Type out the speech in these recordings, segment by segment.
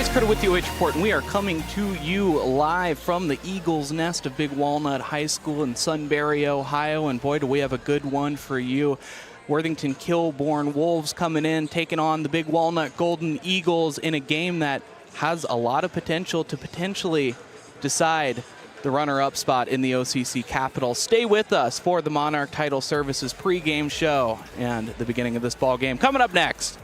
Bryce Coder with the OH.REPORT, and we are coming to you live from the Eagles Nest of Big Walnut High School in Sunbury, Ohio. And boy, do we have a good one for you. Worthington Kilbourne Wolves coming in, taking on the Big Walnut Golden Eagles in a game that has a lot of potential to potentially decide the runner-up spot in the OCC-Capital. Stay with us for the Monarch Title Services pregame show and the beginning of this ball game coming up next.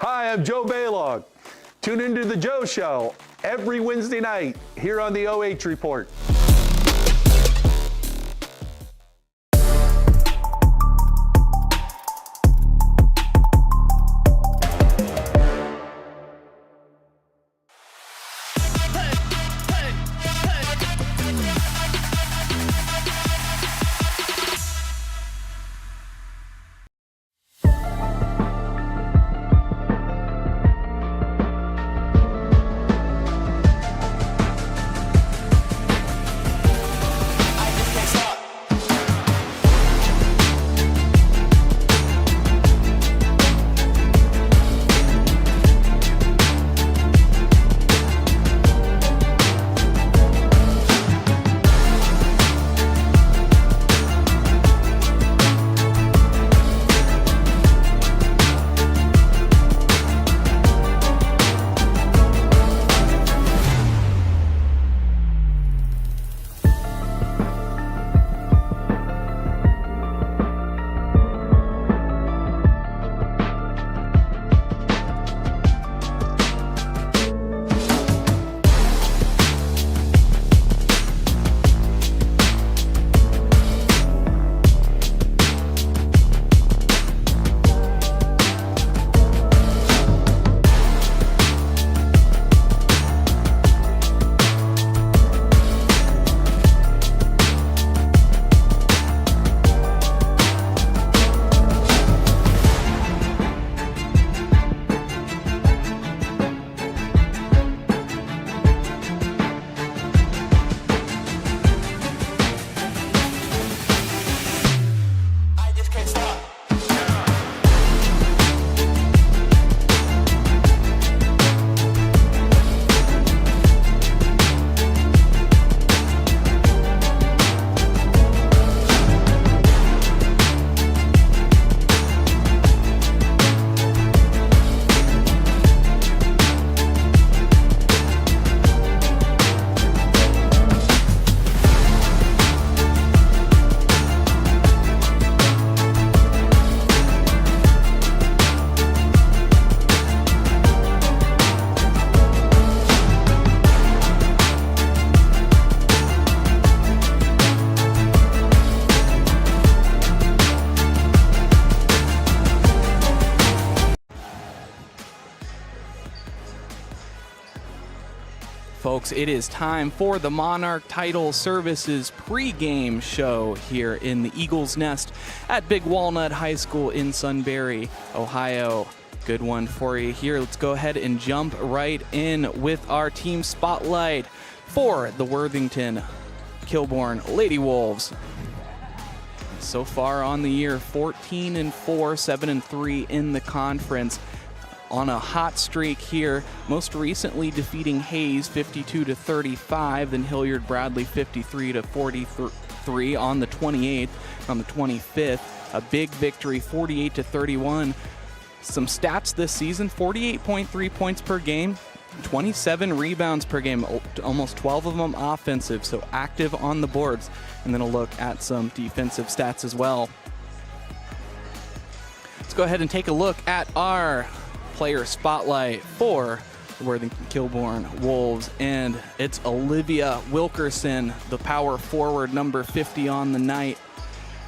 Hi, I'm Joe Baylog. Tune into the Joe Show every Wednesday night here on the OH.REPORT. Folks, it is time for the Monarch Title Services pregame show here in the Eagles Nest at Big Walnut High School in Sunbury, Ohio. Good one for you here. Let's go ahead and jump right in with our team spotlight for the Worthington Kilbourne Lady Wolves. So far on the year, 14-4, 7-3 in the conference. On a hot streak here, most recently defeating Hayes 52-35, then Hilliard Bradley 53-43 on the 28th. On the 25th, a big victory, 48-31. Some stats this season: 48.3 points per game, 27 rebounds per game, almost 12 of them offensive, so active on the boards. And then a look at some defensive stats as well. Let's go ahead and take a look at our player spotlight for the Worthington Kilbourne Wolves, and it's Olivia Wilkerson, the power forward, number 50 on the night.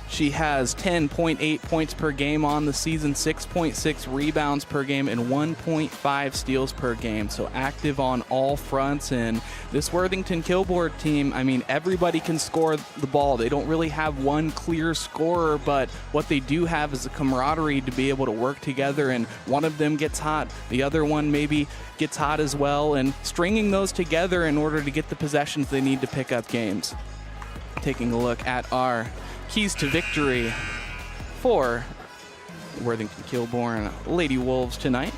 She has 10.8 points per game on the season, 6.6 rebounds per game, and 1.5 steals per game. So active on all fronts. And this Worthington Kilbourne team, I mean, everybody can score the ball. They don't really have one clear scorer, but what they do have is a camaraderie to be able to work together. And one of them gets hot, the other one maybe gets hot as well, and stringing those together in order to get the possessions they need to pick up games. Taking a look at our keys to victory for Worthington Kilbourne Lady Wolves tonight.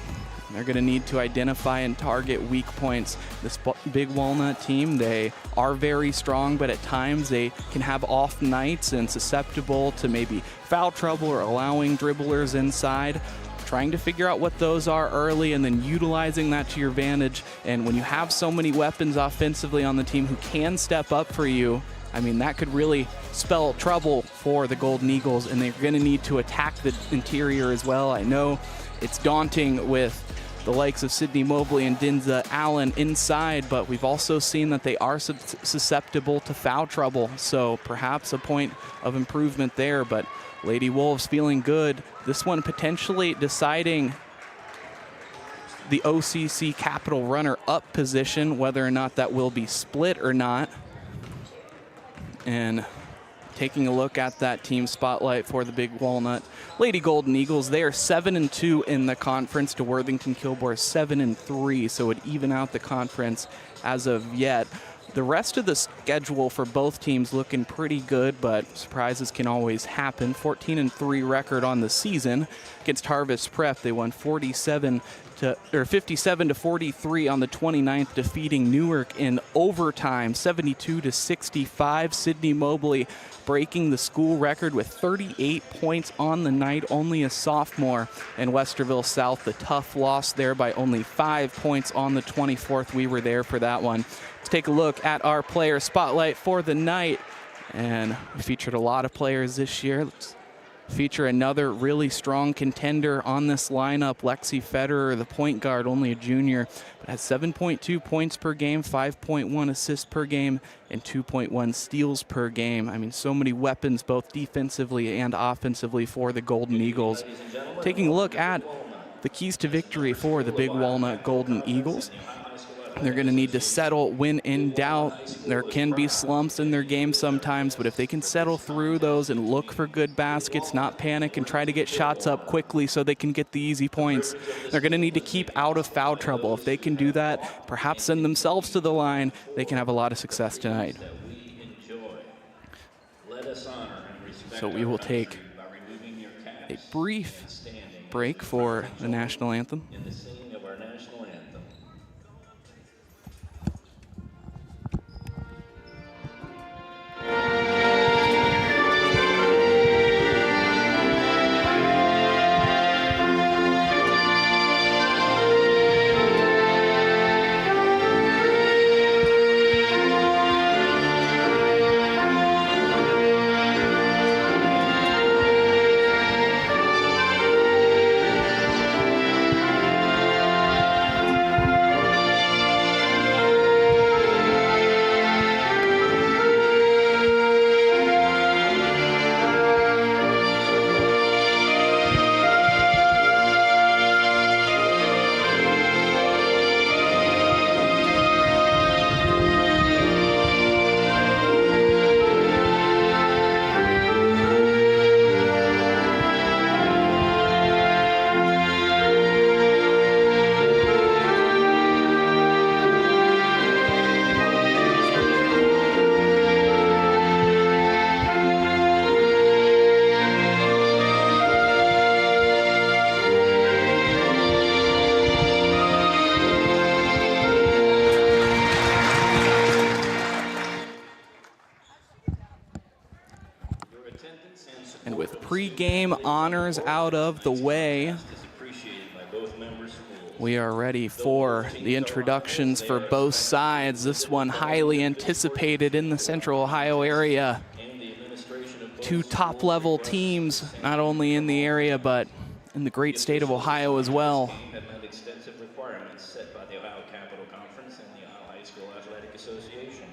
They're going to need to identify and target weak points. This Big Walnut team, they are very strong, but at times they can have off nights and susceptible to maybe foul trouble or allowing dribblers inside. Trying to figure out what those are early and then utilizing that to your advantage. And when you have so many weapons offensively on the team who can step up for you, I mean, that could really spell trouble for the Golden Eagles, and they're going to need to attack the interior as well. I know it's daunting with the likes of Sydney Mobley and Dinza Allen inside, but we've also seen that they are susceptible to foul trouble, so perhaps a point of improvement there. But Lady Wolves feeling good. This one potentially deciding the OCC-Capital runner-up position, whether or not that will be split or not. And taking a look at that team spotlight for the Big Walnut Lady Golden Eagles, they are 7-2 in the conference to Worthington Kilbourne 7-3, so it would even out the conference as of yet. The rest of the schedule for both teams looking pretty good, but surprises can always happen. 14-3 record on the season against Harvest Prep. They won 57 to 43 on the 29th, defeating Newark in overtime, 72-65. Sydney Mobley breaking the school record with 38 points on the night, only a sophomore. And Westerville South, the tough loss there by only 5 points on the 24th. We were there for that one. Let's take a look at our player spotlight for the night. And we featured a lot of players this year. Let's feature another really strong contender on this lineup, Lexi Federer, the point guard, only a junior, but has 7.2 points per game, 5.1 assists per game, and 2.1 steals per game. I mean, so many weapons, both defensively and offensively, for the Golden Eagles. Taking a look at the keys to victory for the Big Walnut Golden Eagles. They're going to need to settle when in doubt. There can be slumps in their game sometimes, but if they can settle through those and look for good baskets, not panic, and try to get shots up quickly so they can get the easy points, they're going to need to keep out of foul trouble. If they can do that, perhaps send themselves to the line, they can have a lot of success tonight. So we will take a brief break for the national anthem. And with pre-game honors out of the way, we are ready for the introductions for both sides. This one highly anticipated in the Central Ohio area. Two top-level teams, not only in the area, but in the great state of Ohio as well. Have met extensive requirements set by the Ohio-Capital Conference and the Ohio High School Athletic Association,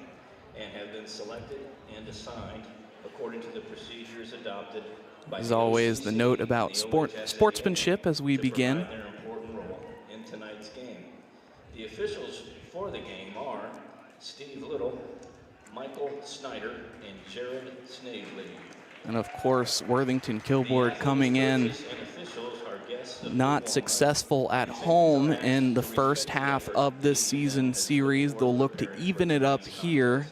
and have been selected and assigned according to the procedures adopted by As the always, the OCC note and about the sportsmanship as we to begin. provide their important role in tonight's game. The officials for the game are Steve Little, Michael Snyder, and Jared Snavely. And of course, Worthington Kilbourne coming in not successful at home in the first half of this season series. They'll look to even it up here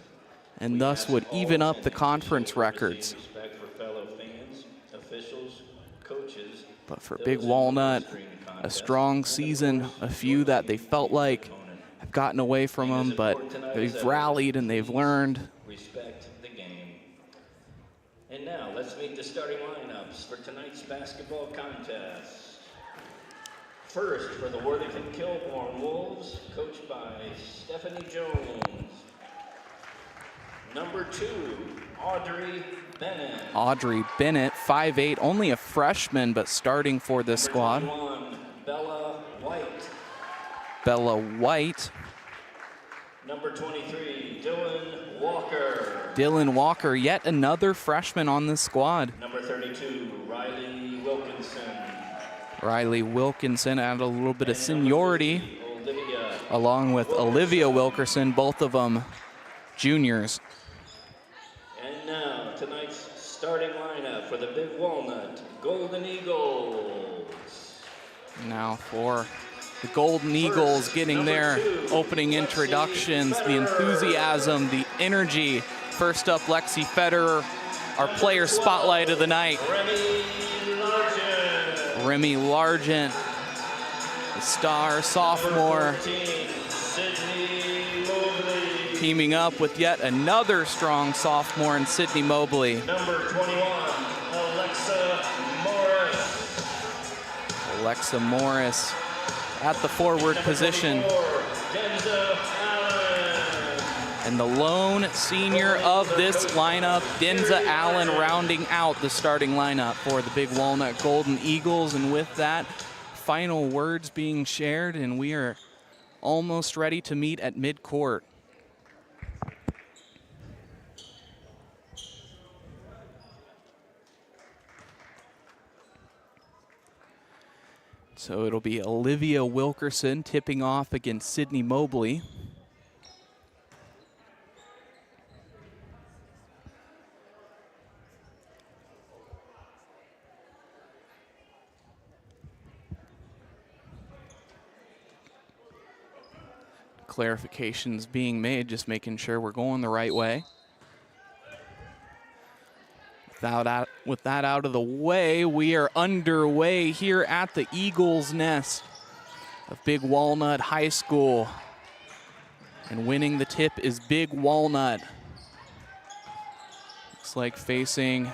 and thus would even up the conference records. But for Big Walnut, a strong season, a few that they felt like have gotten away from them, but they've rallied and they've learned. Respect the game. And now let's meet the starting lineups for tonight's basketball contest. First, for the Worthington Kilbourne Wolves, coached by Stephanie Jones. Number 2, Audrey Bennett. Audrey Bennett, 5'8", only a freshman, but starting for this squad. Number 21, Bella White. Bella White. Number 23, Dylan Walker. Dylan Walker, yet another freshman on this squad. Number 32, Riley Wilkinson. Riley Wilkinson added a little bit of seniority, Olivia along with Olivia Wilkerson, both of them juniors. And now, tonight's starting lineup for the Big Walnut Golden Eagles. Now for the Golden Eagles getting their opening introductions, the enthusiasm, the energy. First up, Lexi Federer, our player spotlight of the night. Remy Largent, the star sophomore, teaming up with yet another strong sophomore in Sydney Mobley. Number 21, Alexa Morris. Alexa Morris at the forward position. Denza Allen. And the lone senior of this lineup, Denza Allen, rounding out the starting lineup for the Big Walnut Golden Eagles. And with that, final words being shared, and we are almost ready to meet at midcourt. So it'll be Olivia Wilkerson tipping off against Sydney Mobley. Clarifications being made, just making sure we're going the right way. With that out of the way, we are underway here at the Eagles' Nest of Big Walnut High School. And winning the tip is Big Walnut. Looks like facing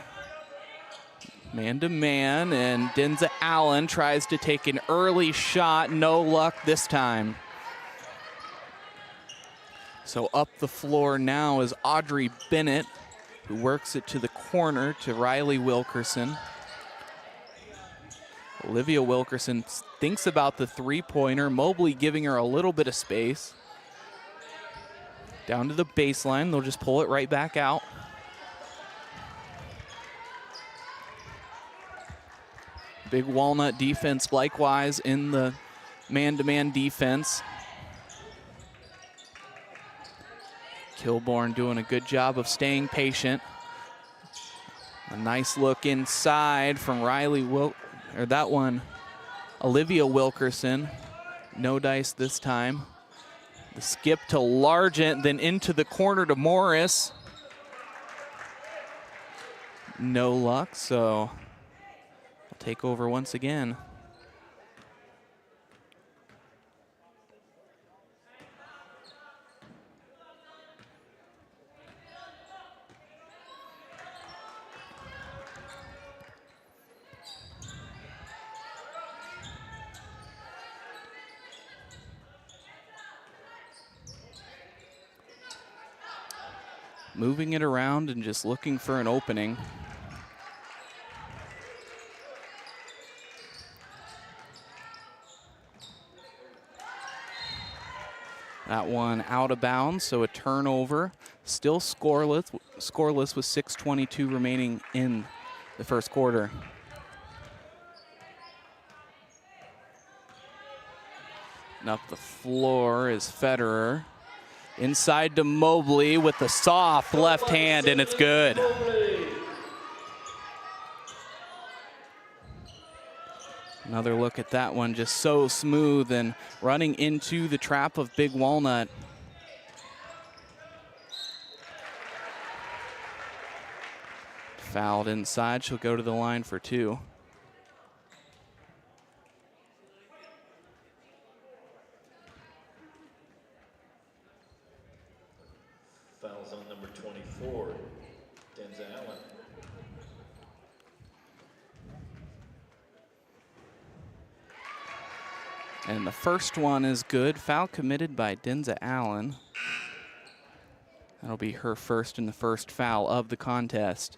man-to-man, and Denza Allen tries to take an early shot. No luck this time. So up the floor now is Audrey Bennett, who works it to the corner to Riley Wilkerson. Olivia Wilkerson thinks about the three-pointer. Mobley giving her a little bit of space. Down to the baseline. They'll just pull it right back out. Big Walnut defense likewise in the man-to-man defense. Kilbourne doing a good job of staying patient. A nice look inside from Olivia Wilkerson. No dice this time. The skip to Largent, then into the corner to Morris. No luck, so I'll take over once again. Moving it around and just looking for an opening. That one out of bounds, so a turnover. Still scoreless with 6:22 remaining in the first quarter. And up the floor is Federer. Inside to Mobley with the soft left hand, and it's good. Another look at that one, just so smooth and running into the trap of Big Walnut. Fouled inside, she'll go to the line for 2. Fouls on number 24, Denza Allen. And the first one is good. Foul committed by Denza Allen. That'll be her first and the first foul of the contest.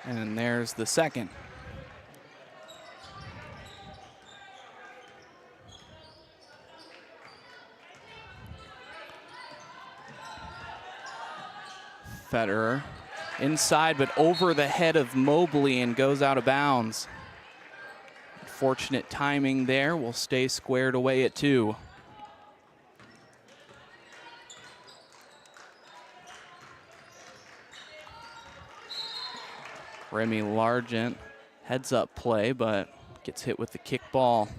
And there's the second. Federer inside, but over the head of Mobley and goes out of bounds. Fortunate timing there. Will stay squared away at 2. Remy Largent heads up play, but gets hit with the kick ball.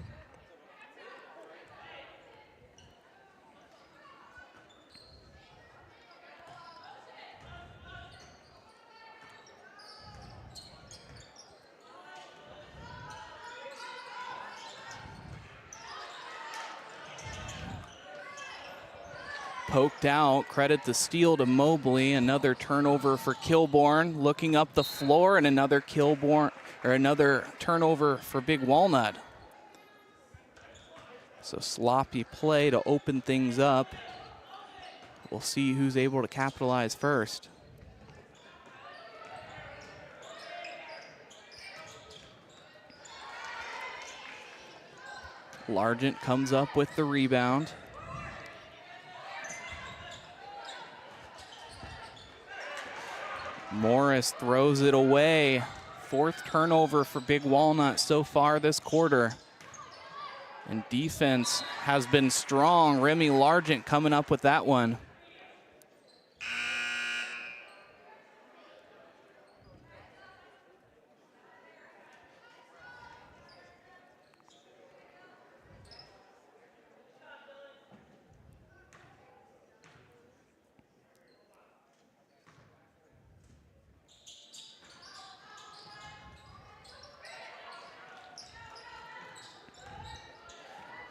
Poked out, credit the steal to Mobley. Another turnover for Kilbourne. Looking up the floor, and another turnover for Big Walnut. So sloppy play to open things up. We'll see who's able to capitalize first. Largent comes up with the rebound. Morris throws it away. 4th turnover for Big Walnut so far this quarter. And defense has been strong. Remy Largent coming up with that one.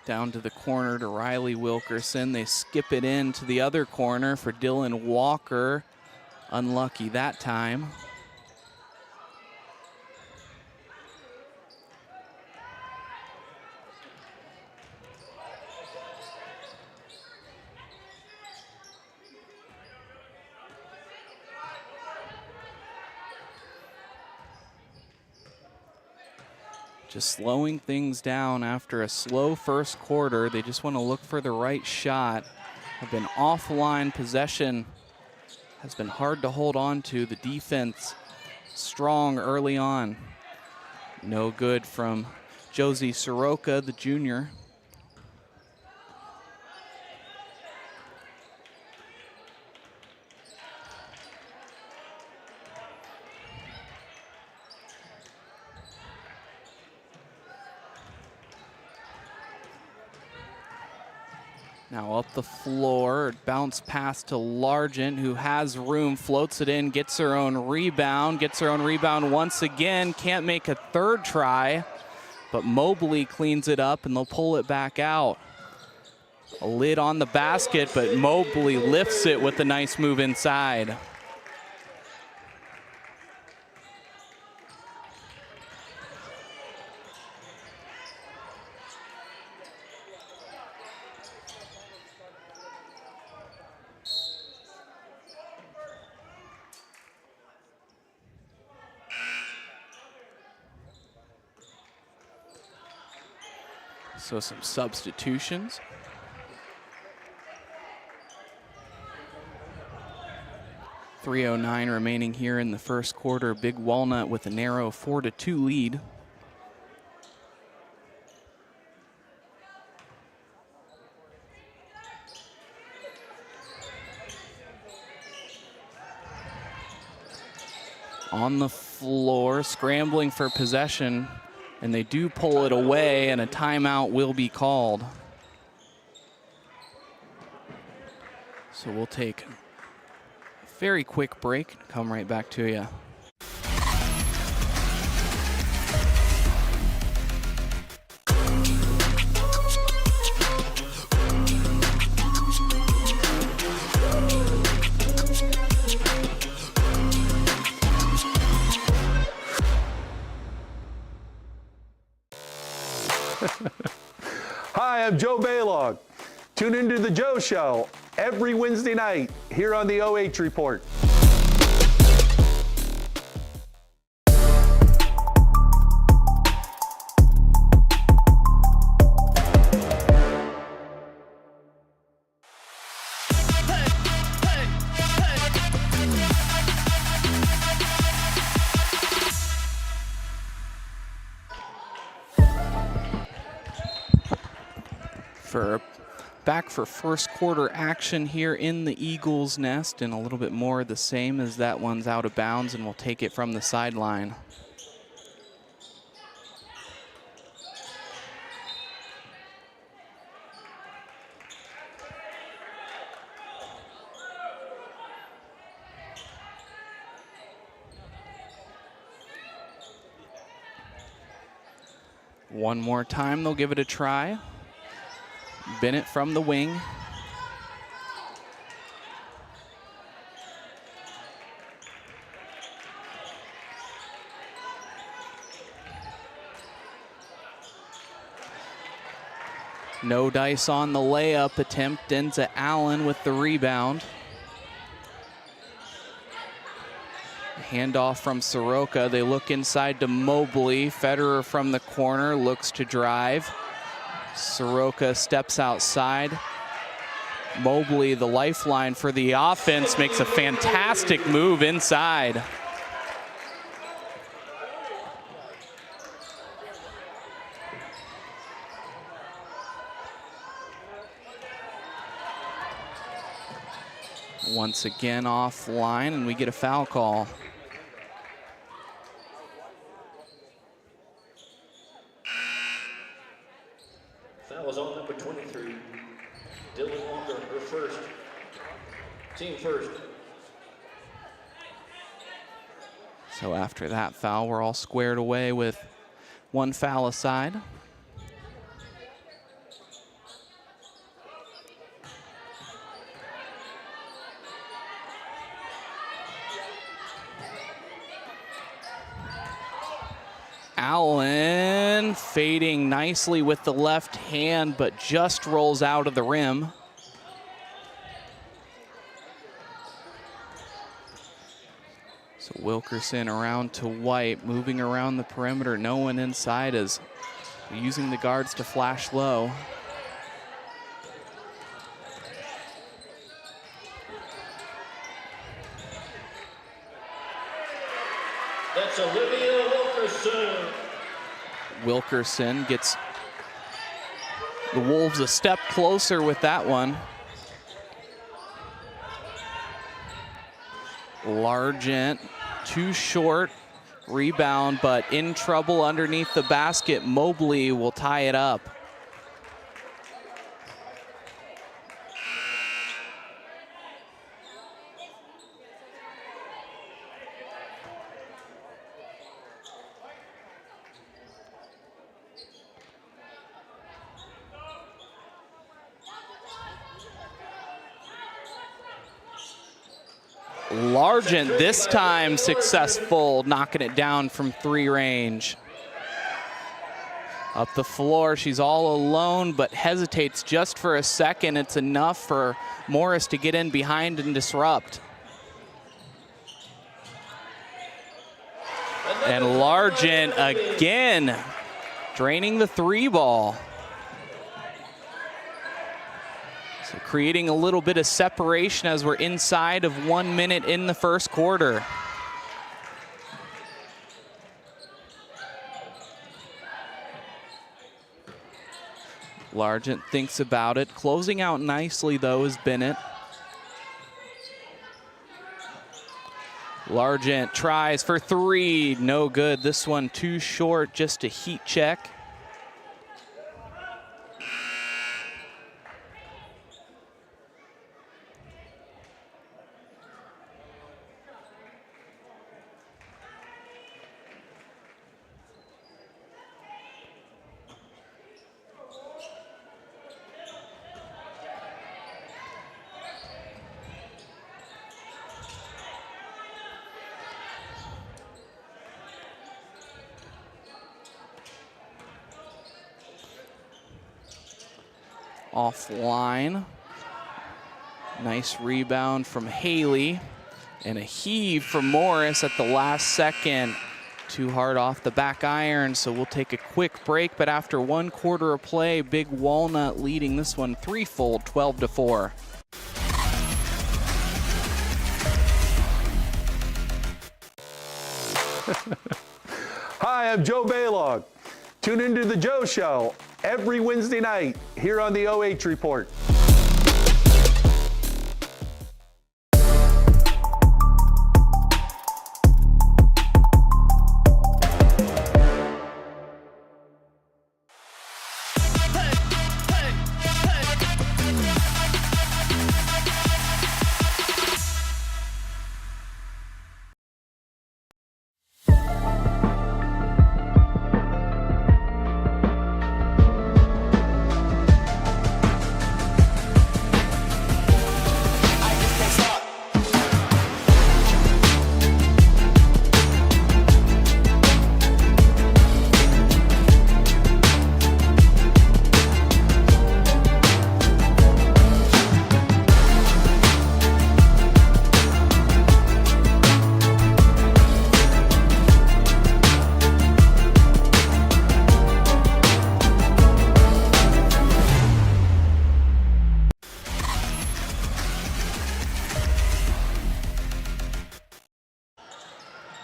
Down to the corner to Riley Wilkerson. They skip it in to the other corner for Dylan Walker. Unlucky that time. Just slowing things down after a slow first quarter. They just want to look for the right shot. Have been offline. Possession has been hard to hold on to. The defense strong early on. No good from Josie Soroka, the junior. Now up the floor, bounce pass to Largent, who has room, floats it in, gets her own rebound once again, can't make a third try, but Mobley cleans it up and they'll pull it back out. A lid on the basket, but Mobley lifts it with a nice move inside. So some substitutions. .309 remaining here in the first quarter. Big Walnut with a narrow 4-2 lead. On the floor, scrambling for possession, and they do pull it away, and a timeout will be called. So we'll take a very quick break, come right back to you. Hi, I'm Joe Baylog. Tune into the Joe Show every Wednesday night here on the OH Report. Back for first quarter action here in the Eagles Nest, and a little bit more the same as that one's out of bounds, and we'll take it from the sideline. One more time, they'll give it a try. Bennett from the wing. No dice on the layup attempt, into Allen with the rebound. Handoff from Soroka. They look inside to Mobley. Federer from the corner looks to drive. Soroka steps outside. Mobley, the lifeline for the offense, makes a fantastic move inside. Once again offline, and we get a foul call. Foul is on number 23. Dylan Walker, her first. Team first. So after that foul, we're all squared away with one foul aside. Allen fading nicely with the left hand, but just rolls out of the rim. So Wilkerson around to White, moving around the perimeter. No one inside, as using the guards to flash low. That's Olivia Wilkerson. Wilkerson gets the Wolves a step closer with that one. Largent, too short, rebound, but in trouble underneath the basket. Mobley will tie it up. Largent this time successful, knocking it down from 3 range. Up the floor, she's all alone, but hesitates just for a second. It's enough for Morris to get in behind and disrupt. And Largent again, draining the 3 ball. So creating a little bit of separation as we're inside of 1 minute in the first quarter. Largent thinks about it. Closing out nicely, though, is Bennett. Largent tries for three. No good. This one too short, just a heat check. Offline. Nice rebound from Haley and a heave from Morris at the last second. Too hard off the back iron, so we'll take a quick break. But after 1 quarter of play, Big Walnut leading this one threefold, 12-4. Hi, I'm Joe Baylog. Tune into the Joe Show every Wednesday night here on the OH Report.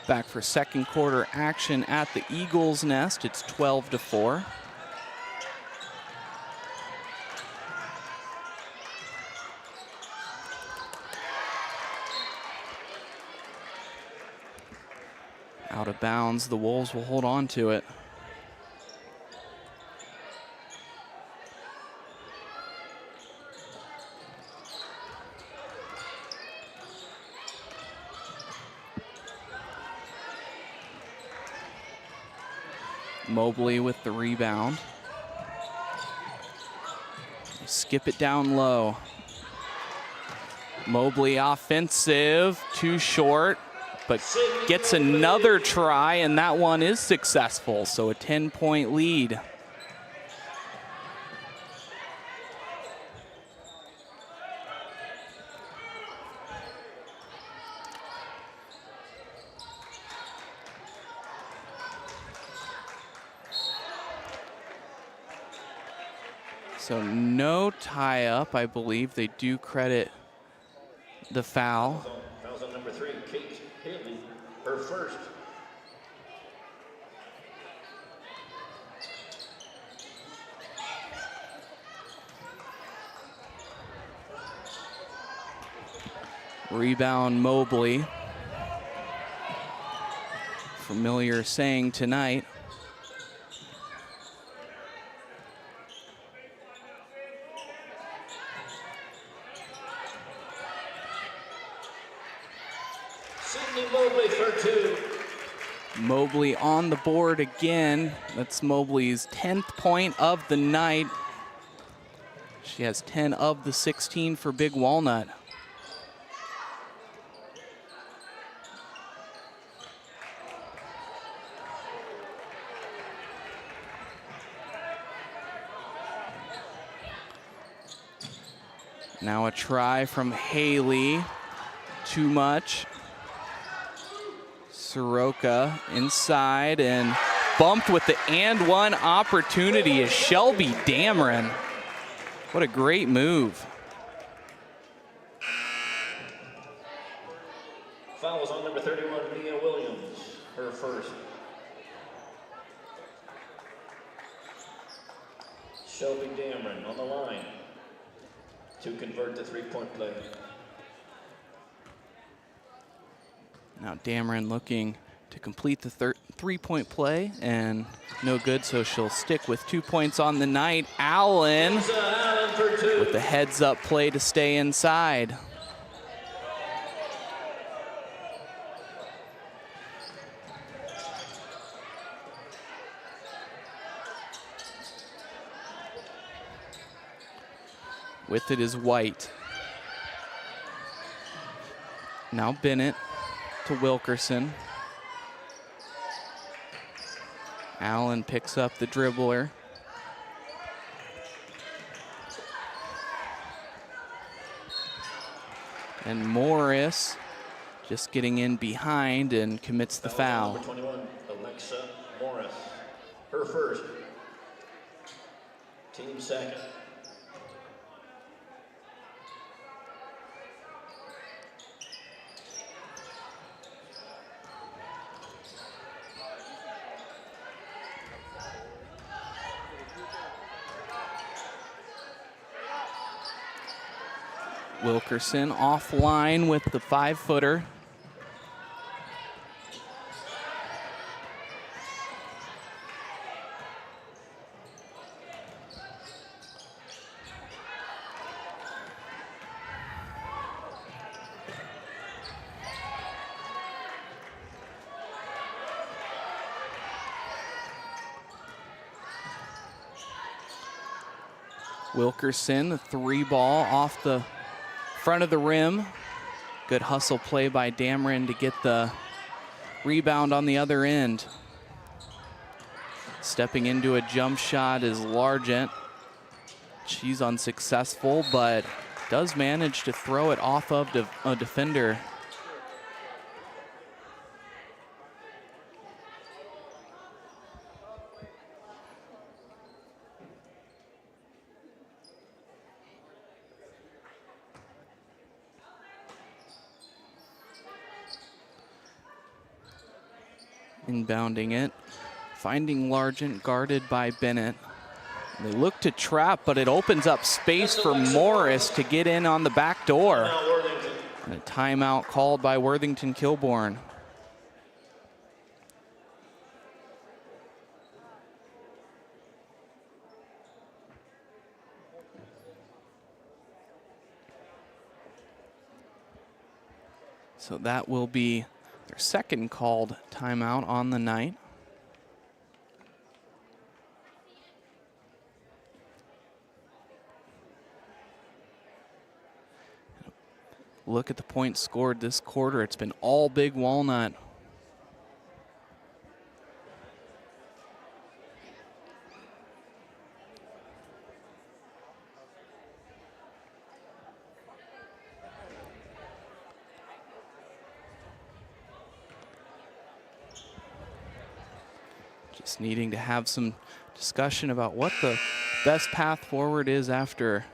Back for second quarter action at the Eagles Nest. It's 12-4. Out of bounds, the Wolves will hold on to it. Mobley with the rebound. Skip it down low. Mobley offensive, too short, but gets another try, and that one is successful, so a 10-point lead. So no tie-up, I believe. They do credit the foul. Fouls on number 3, Kate Haley, her first. Rebound Mobley. Familiar saying tonight. Mobley for 2. Mobley on the board again. That's Mobley's 10th point of the night. She has 10 of the 16 for Big Walnut. Now a try from Haley. Too much. Soroka inside and bumped with the and one opportunity is Shelby Dameron. What a great move. Foul is on number 31, Mia Williams, her first. Shelby Dameron on the line to convert the three-point play. Now Dameron looking to complete the three-point play, and no good, so she'll stick with 2 points on the night. Allen with the heads-up play to stay inside. With it is White. Now Bennett to Wilkerson. Allen picks up the dribbler. And Morris just getting in behind and commits the foul. Number 21, Alexa Morris, her first. Team second. Wilkerson offline with the 5-footer. Wilkerson, the 3-ball off the front of the rim. Good hustle play by Dameron to get the rebound on the other end. Stepping into a jump shot is Largent. She's unsuccessful, but does manage to throw it off of a defender. Inbounding it, finding Largent guarded by Bennett. They look to trap, but it opens up space for Morris to get in on the back door. And a timeout called by Worthington Kilbourne. So that will be their second called timeout on the night. Look at the points scored this quarter. It's been all Big Walnut. Just needing to have some discussion about what the best path forward is after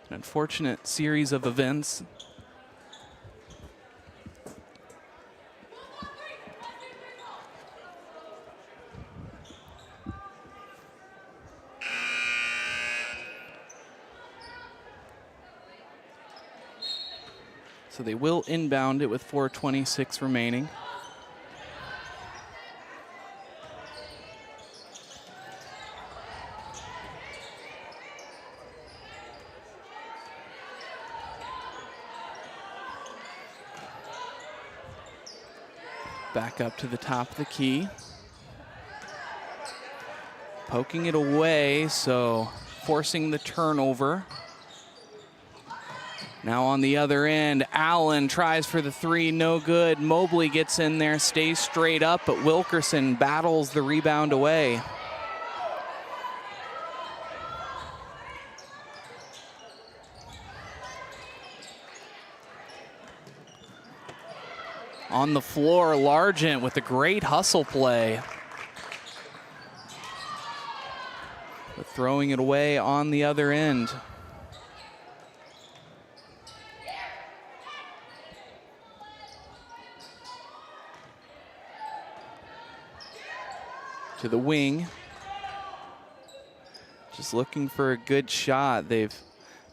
an unfortunate series of events. So they will inbound it with 4:26 remaining. Back up to the top of the key. Poking it away, so forcing the turnover. Now on the other end, Allen tries for the 3, no good. Mobley gets in there, stays straight up, but Wilkerson battles the rebound away. On the floor, Largent with a great hustle play. But throwing it away on the other end. to the wing. Just looking for a good shot. They've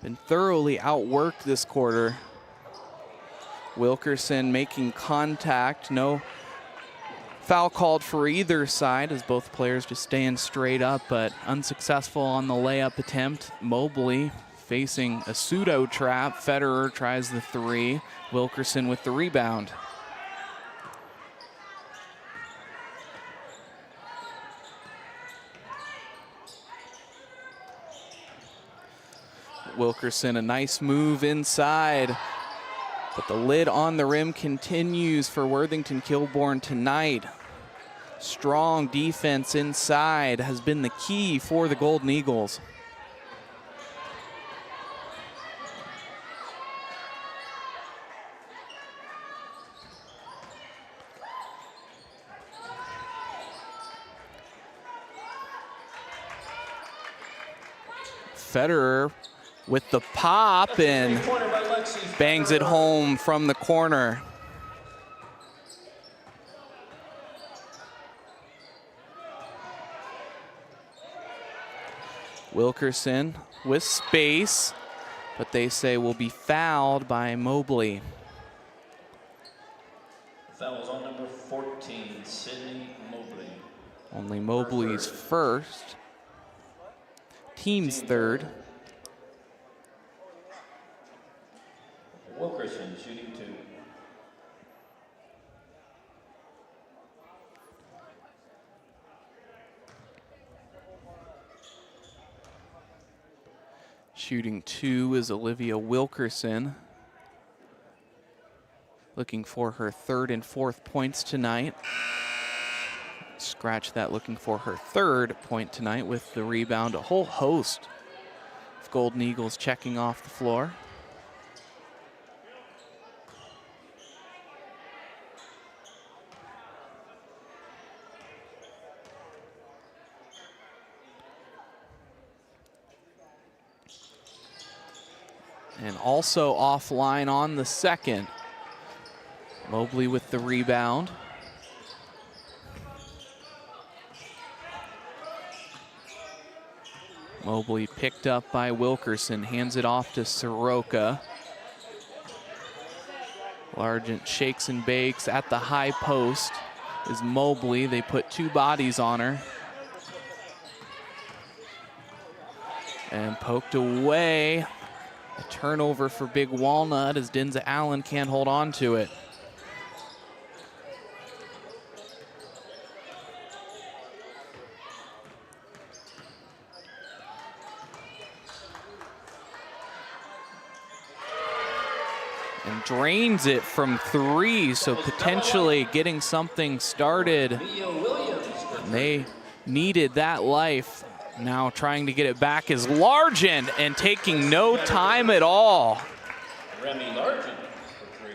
been thoroughly outworked this quarter. Wilkerson making contact. No foul called for either side as both players just staying straight up, but unsuccessful on the layup attempt. Mobley facing a pseudo trap. Federer tries the three. Wilkerson with the rebound. Wilkerson, a nice move inside, but the lid on the rim continues for Worthington Kilbourne tonight. Strong defense inside has been the key for the Golden Eagles. Federer with the pop and bangs it home from the corner. Wilkerson with space, but they say will be fouled by Mobley. Fouls on number 14, Sydney Mobley. Only Mobley's first. Team's third. Wilkerson shooting 2. Shooting 2 is Olivia Wilkerson. Looking for her third and fourth points tonight. Scratch that, looking for her third point tonight with the rebound. A whole host of Golden Eagles checking off the floor. And also offline on the second. Mobley with the rebound. Mobley picked up by Wilkerson, hands it off to Soroka. Largent shakes and bakes at the high post is Mobley. They put 2 bodies on her. And poked away. A turnover for Big Walnut as Denza Allen can't hold on to it. And drains it from 3, so potentially getting something started. And they needed that life. Now trying to get it back is Largent and taking no time at all. Remy Largent for 3.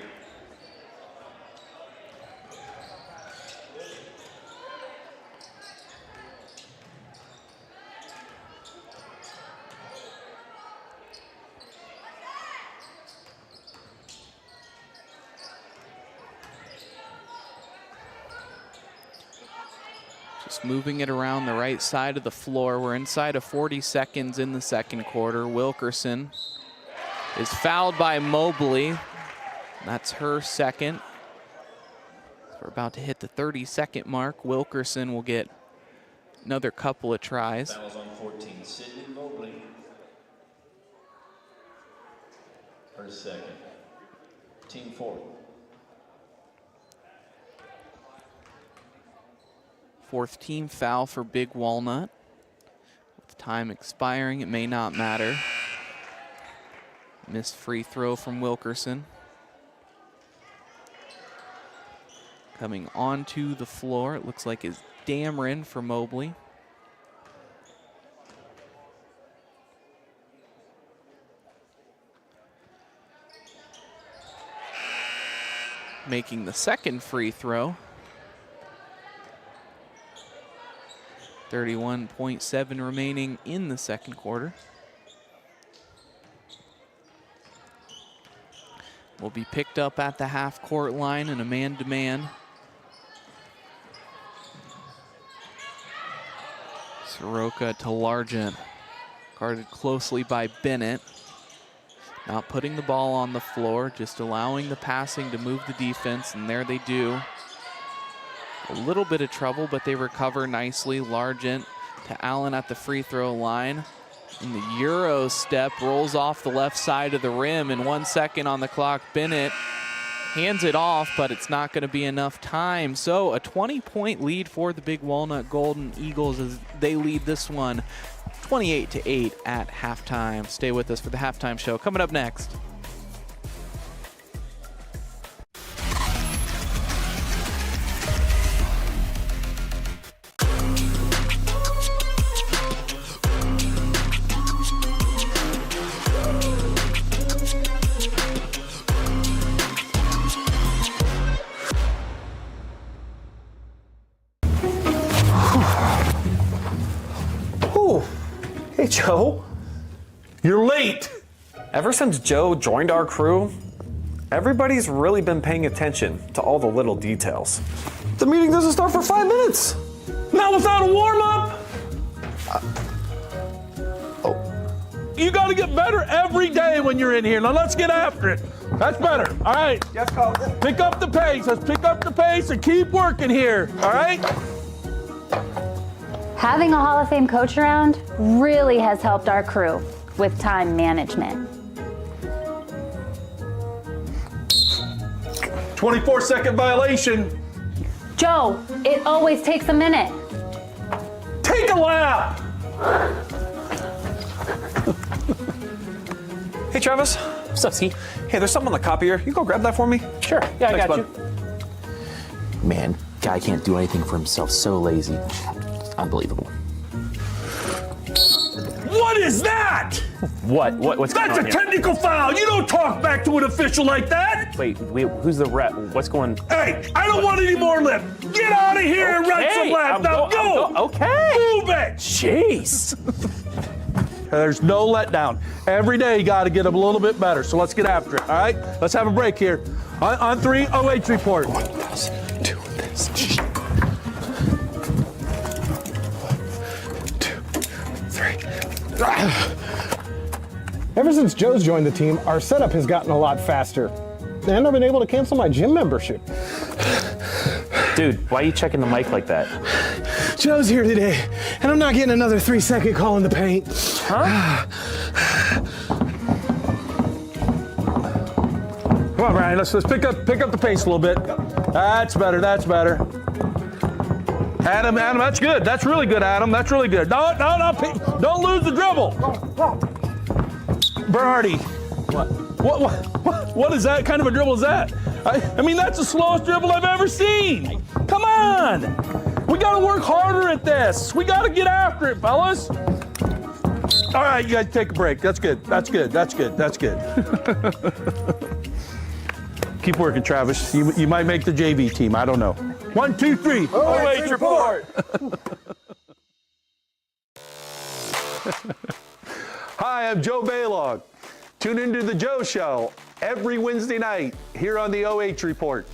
Just moving it around the right side of the floor. We're inside of 40 seconds in the second quarter. Wilkerson is fouled by Mobley. That's her second. So we're about to hit the 30-second mark. Wilkerson will get another couple of tries. Fouls on 14, Sydney Mobley. Her second. Team 4. Fourth team foul for Big Walnut. With time expiring, it may not matter. Missed free throw from Wilkerson. Coming onto the floor, it looks like is Dameron for Mobley. Making the second free throw. 31.7 remaining in the second quarter. Will be picked up at the half-court line in a man-to-man. Soroka to Largent. Guarded closely by Bennett. Not putting the ball on the floor, just allowing the passing to move the defense, and there they do. A little bit of trouble, but they recover nicely. Largent to Allen at the free throw line. And the Euro step rolls off the left side of the rim, and 1 second on the clock. Bennett hands it off, but it's not going to be enough time. So a 20-point lead for the Big Walnut Golden Eagles as they lead this one 28-8 at halftime. Stay with us for the halftime show coming up next. Hey, Joe. You're late. Ever since Joe joined our crew, everybody's really been paying attention to all the little details. The meeting doesn't start for 5 minutes. Not without a warm-up. You got to get better every day when you're in here. Now let's get after it. That's better. All right. Yes, Coach. Pick up the pace. Let's pick up the pace and keep working here. All right? Having a Hall of Fame coach around really has helped our crew with time management. 24-second violation. Joe, it always takes a minute. Take a lap. Hey, Travis. What's up, Ski? Hey, there's something on the copier. You go grab that for me? Sure. Yeah, I Thanks, got bud. you. Man, guy can't do anything for himself. So lazy. Unbelievable. What is that? What's going That's on a here? technical foul. You don't talk back to an official like that. Wait, who's the rep? What's going? Hey, I don't want any more lip. Get out of here and run some laps. Now go. Okay. Move it. Jeez. There's no letdown. Every day you got to get a little bit better. So let's get after it. All right? Let's have a break here. On three, OH report. Doing this. 1, 2, 3. Ever since Joe's joined the team, our setup has gotten a lot faster. And I've been able to cancel my gym membership. Dude, why are you checking the mic like that? Joe's here today, and I'm not getting another 3-second call in the paint. Huh? Come on, Brian. Let's pick up the pace a little bit. That's better. That's better. Adam, that's good. That's really good, Adam. That's really good. No, don't lose the dribble. Bernardi. What is that kind of a dribble is that? I mean, that's the slowest dribble I've ever seen. Come on. We got to work harder at this. We got to get after it, fellas. All right, you guys take a break. That's good. That's good. That's good. That's good. Keep working, Travis. You might make the JV team. I don't know. 1, 2, 3. OH report. Hi, I'm Joe Baylog. Tune into the Joe Show every Wednesday night here on the OH Report.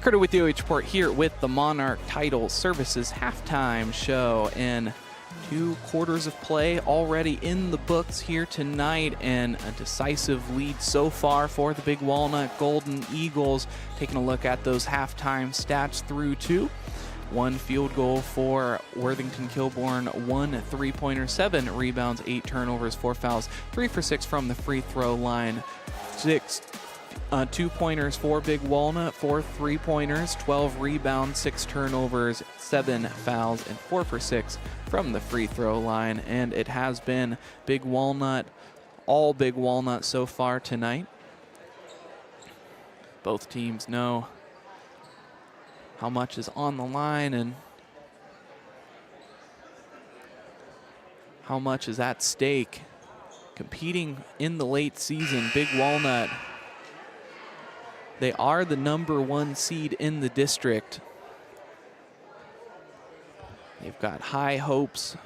Coder with the OH Report here with the Monarch Title Services halftime show. And 2 quarters of play already in the books here tonight, and a decisive lead so far for the Big Walnut Golden Eagles. Taking a look at those halftime stats through 2. 1 field goal for Worthington Kilbourne, 1 3-pointer, 7 rebounds, 8 turnovers, 4 fouls, 3 for 6 from the free throw line, 6 2-pointers for Big Walnut, 4 3-pointers, 12 rebounds, 6 turnovers, 7 fouls, and 4 for 6 from the free throw line. And it has been Big Walnut, all Big Walnut so far tonight. Both teams know how much is on the line and how much is at stake. Competing in the late season, Big Walnut, they are the #1 seed in the district. They've got high hopes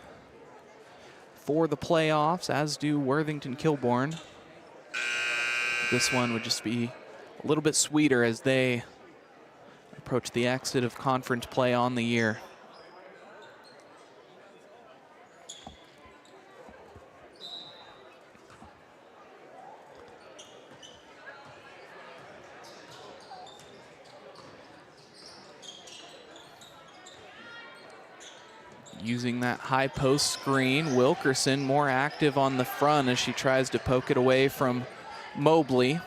for the playoffs, as do Worthington Kilbourne. This one would just be a little bit sweeter as they approach the exit of conference play on the year. Using that high post screen, Wilkerson more active on the front as she tries to poke it away from Mobley.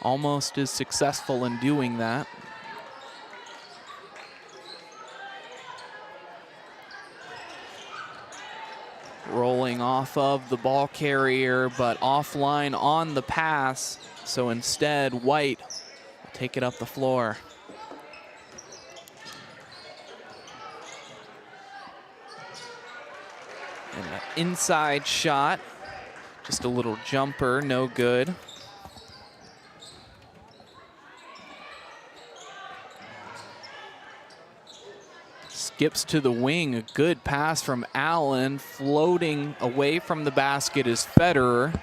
Almost as successful in doing that. Rolling off of the ball carrier, but offline on the pass. So instead, White will take it up the floor. And an inside shot, just a little jumper, no good. Skips to the wing, a good pass from Allen. Floating away from the basket is Federer.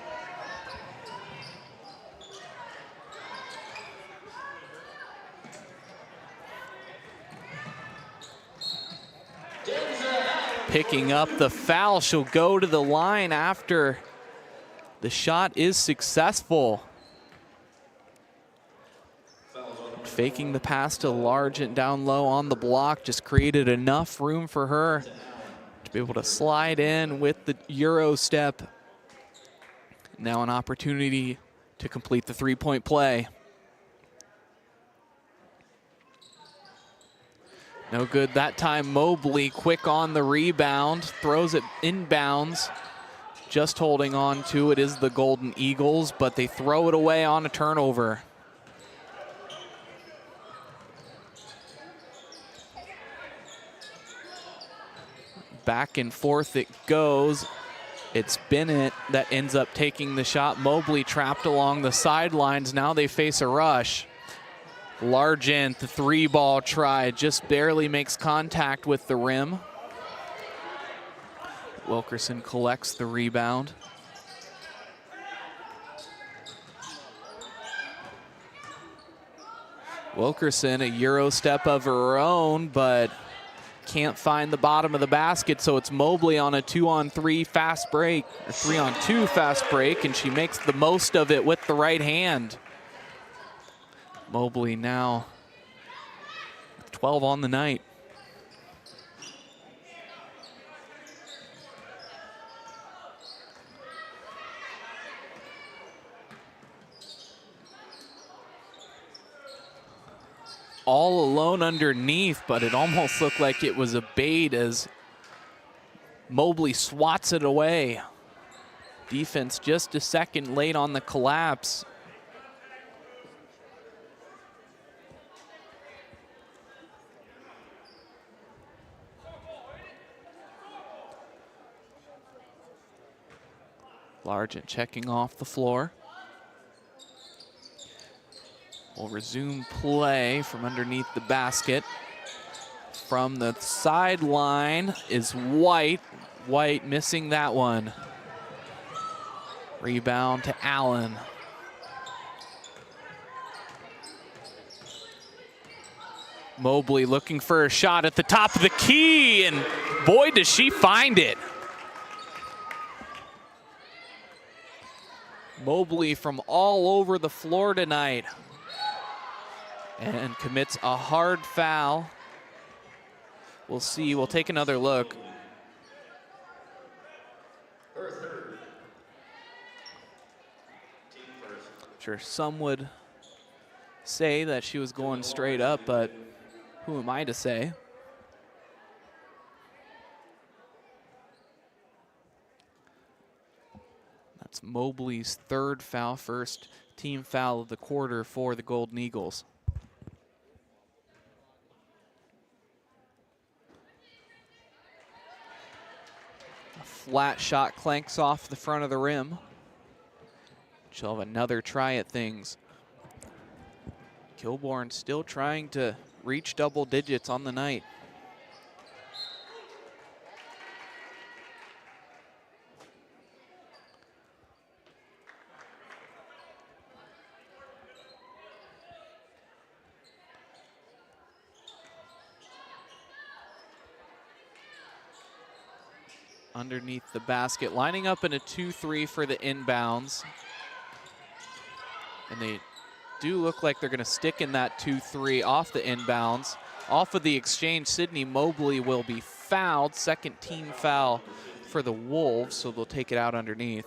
Picking up the foul, she'll go to the line after the shot is successful. Faking the pass to Largent down low on the block, just created enough room for her to be able to slide in with the Euro step. Now an opportunity to complete the 3-point play. No good that time. Mobley quick on the rebound, throws it inbounds. Just holding on to it is the Golden Eagles, but they throw it away on a turnover. Back and forth it goes. It's Bennett that ends up taking the shot. Mobley trapped along the sidelines. Now they face a rush. Largent, the 3-ball try, just barely makes contact with the rim. Wilkerson collects the rebound. Wilkerson, a Euro step of her own, but can't find the bottom of the basket, so it's Mobley on a 2-on-3 fast break, a 3-on-2 fast break, and she makes the most of it with the right hand. Mobley now 12 on the night. All alone underneath, but it almost looked like it was a bait as Mobley swats it away. Defense just a second late on the collapse. Largent checking off the floor. We'll resume play from underneath the basket. From the sideline is White. White missing that one. Rebound to Allen. Mobley looking for a shot at the top of the key, and boy, does she find it. Mobley from all over the floor tonight and commits a hard foul. We'll see, we'll take another look. Sure, some would say that she was going straight up, but who am I to say? That's Mobley's third foul, first team foul of the quarter for the Golden Eagles. A flat shot clanks off the front of the rim. She'll have another try at things. Kilbourne still trying to reach double digits on the night. Underneath the basket, lining up in a 2-3 for the inbounds. And they do look like they're going to stick in that 2-3 off the inbounds. Off of the exchange, Sydney Mobley will be fouled. Second team foul for the Wolves, so they'll take it out underneath.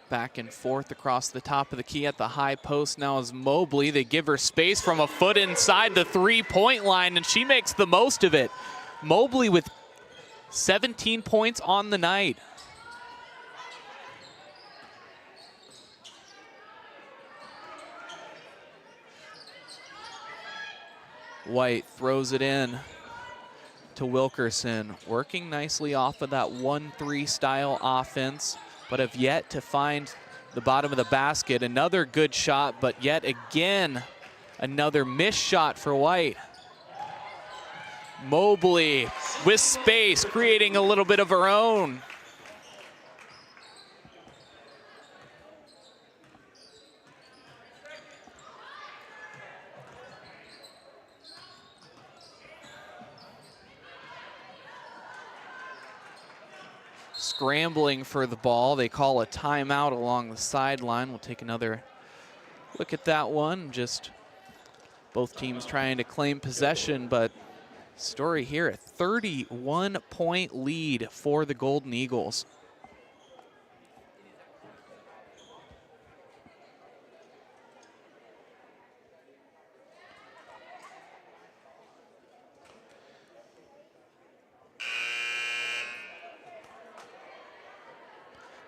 Back and forth across the top of the key at the high post now is Mobley. They give her space from a foot inside the three-point line, and she makes the most of it. Mobley with 17 points on the night. White throws it in to Wilkerson, working nicely off of that 1-3 style offense, but have yet to find the bottom of the basket. Another good shot, but yet again, another missed shot for White. Mobley with space, creating a little bit of her own. Scrambling for the ball. They call a timeout along the sideline. We'll take another look at that one. Just both teams trying to claim possession, but story here, a 31-point lead for the Golden Eagles.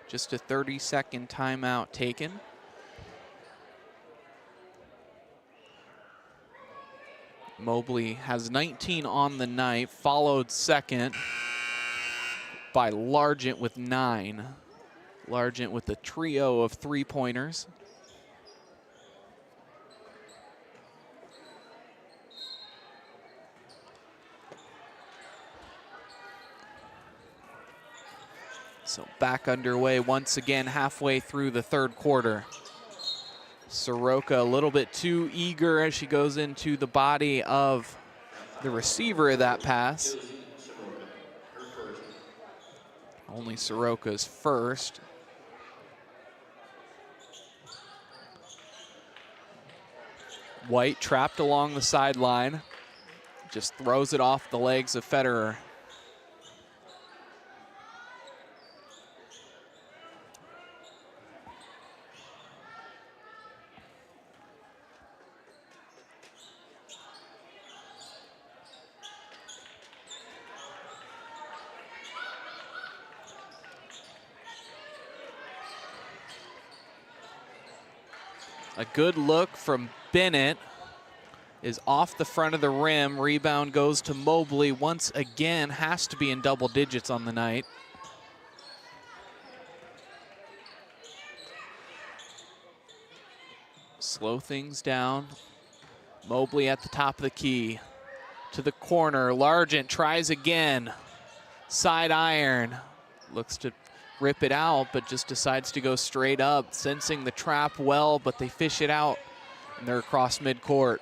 Just a 30-second timeout taken. Mobley has 19 on the night, followed second by Largent with 9. Largent with a trio of three-pointers. So back underway once again, halfway through the third quarter. Soroka a little bit too eager as she goes into the body of the receiver of that pass. Only Soroka's first. White trapped along the sideline. Just throws it off the legs of Federer. A good look from Bennett is off the front of the rim. Rebound goes to Mobley. Once again, has to be in double digits on the night. Slow things down. Mobley at the top of the key. to the corner. Largent tries again. Side iron. Looks to rip it out, but just decides to go straight up, sensing the trap well, but they fish it out, and they're across midcourt.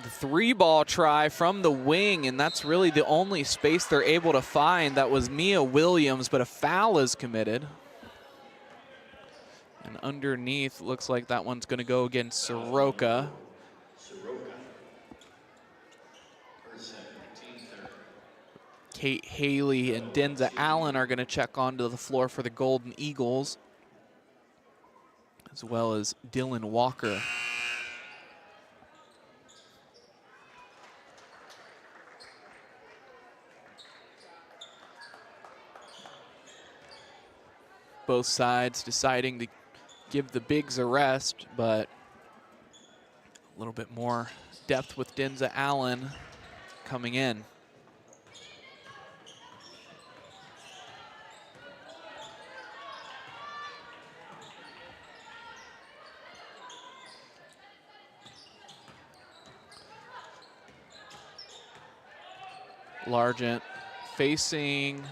The 3-ball try from the wing, and that's really the only space they're able to find. That was Mia Williams, but a foul is committed. And underneath, looks like that one's going to go against Soroka. Kate Haley and Denza Allen are going to check onto the floor for the Golden Eagles, as well as Dylan Walker. Both sides deciding to give the bigs a rest, but a little bit more depth with Denza Allen coming in. Largent facing,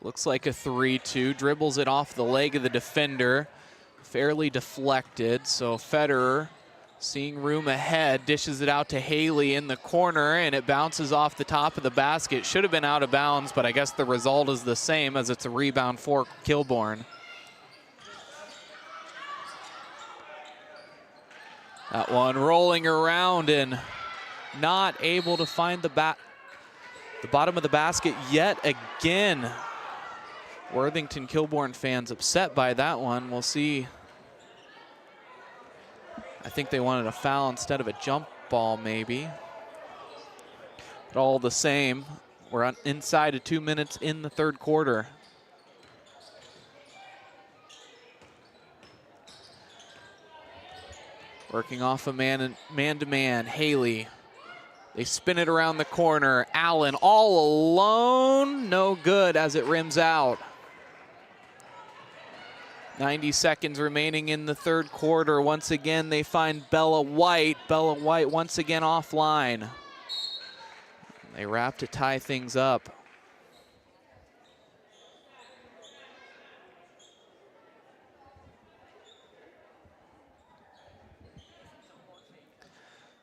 looks like a 3-2, dribbles it off the leg of the defender, fairly deflected. So Federer, seeing room ahead, dishes it out to Haley in the corner, and it bounces off the top of the basket. Should have been out of bounds, but I guess the result is the same, as it's a rebound for Kilbourne. That one rolling around and not able to find the bottom of the basket yet again. Worthington Kilbourne fans upset by that one. We'll see. I think they wanted a foul instead of a jump ball maybe. But all the same, we're inside of 2 minutes in the third quarter. Working off a man-to-man, Haley. They spin it around the corner. Allen all alone, no good as it rims out. 90 seconds remaining in the third quarter. Once again, they find Bella White. Bella White once again offline. They wrap to tie things up.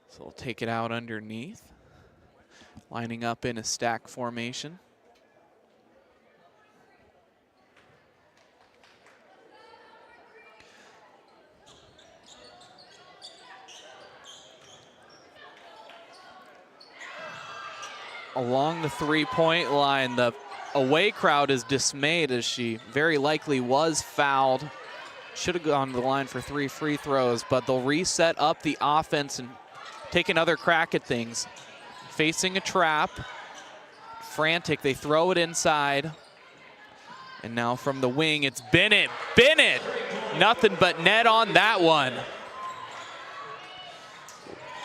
So we'll take it out underneath, lining up in a stack formation. Along the three-point line, the away crowd is dismayed, as she very likely was fouled. Should have gone to the line for 3 free throws, but they'll reset up the offense and take another crack at things. Facing a trap, frantic, they throw it inside. And now from the wing, it's Bennett. Bennett, nothing but net on that one.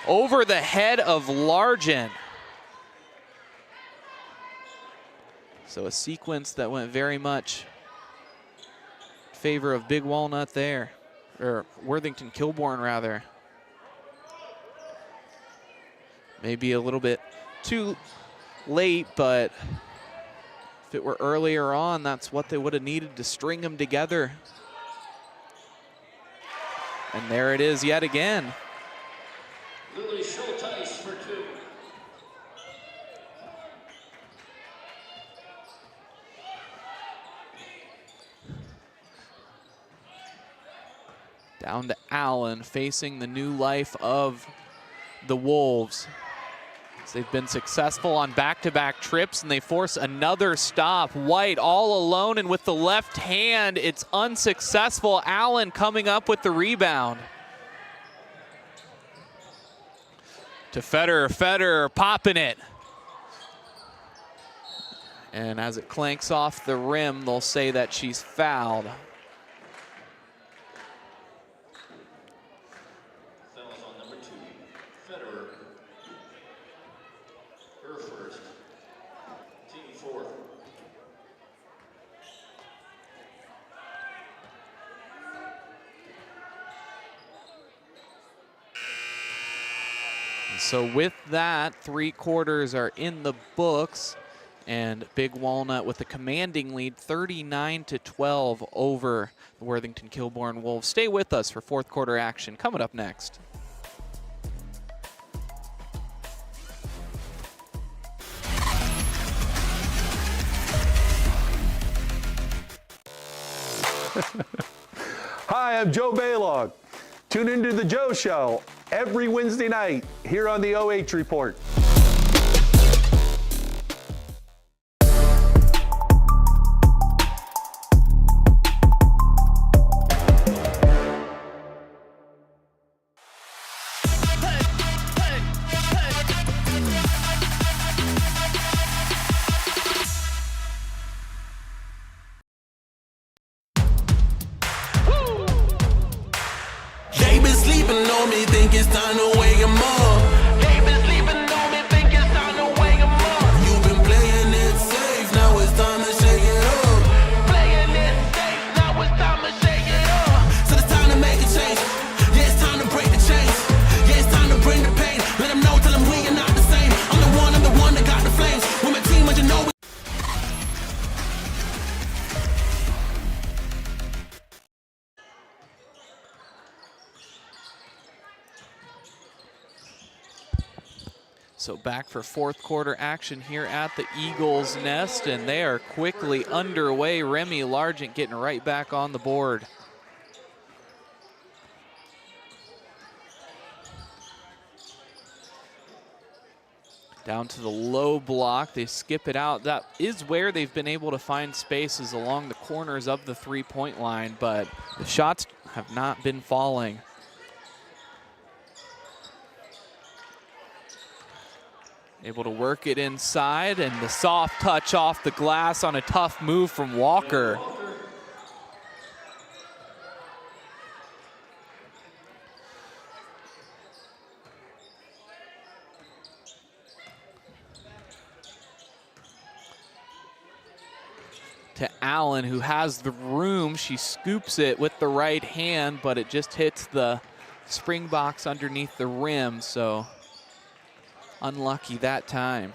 Over the head of Largent. So a sequence that went very much in favor of Big Walnut there, or Worthington Kilbourne rather. Maybe a little bit too late, but if it were earlier on, that's what they would have needed to string them together. And there it is yet again. Lily Schulteis for 2. Down to Allen, facing the new life of the Wolves. They've been successful on back-to-back trips, and they force another stop. White all alone, and with the left hand, it's unsuccessful. Allen coming up with the rebound. To Federer, Federer popping it. And as it clanks off the rim, they'll say that she's fouled. So with that, 3 quarters are in the books, and Big Walnut with a commanding lead, 39-12 over the Worthington Kilbourne Wolves. Stay with us for 4th quarter action coming up next. Hi, I'm Joe Baylog. Tune into The Joe Show every Wednesday night here on the OH Report. They been sleeping on me, think it's time to wake 'em up. They been sleeping on me, think it's time to wake 'em up. You've been playing it safe, now it's time to shake it up. Playing it safe, now it's time to shake it up. So it's time to make a change. Yeah, it's time to break the chains. Yeah, it's time to bring the pain. Let them know, tell them we are not the same. I'm the one that got the flames. With my team, but you know we So back for 4th quarter action here at the Eagles Nest, and they are quickly underway. Remy Largent getting right back on the board. Down to the low block, they skip it out. That is where they've been able to find spaces along the corners of the 3-point line, but the shots have not been falling. Able to work it inside, and the soft touch off the glass on a tough move from Walker. To Allen, who has the room. She scoops it with the right hand, but it just hits the spring box underneath the rim, so unlucky that time.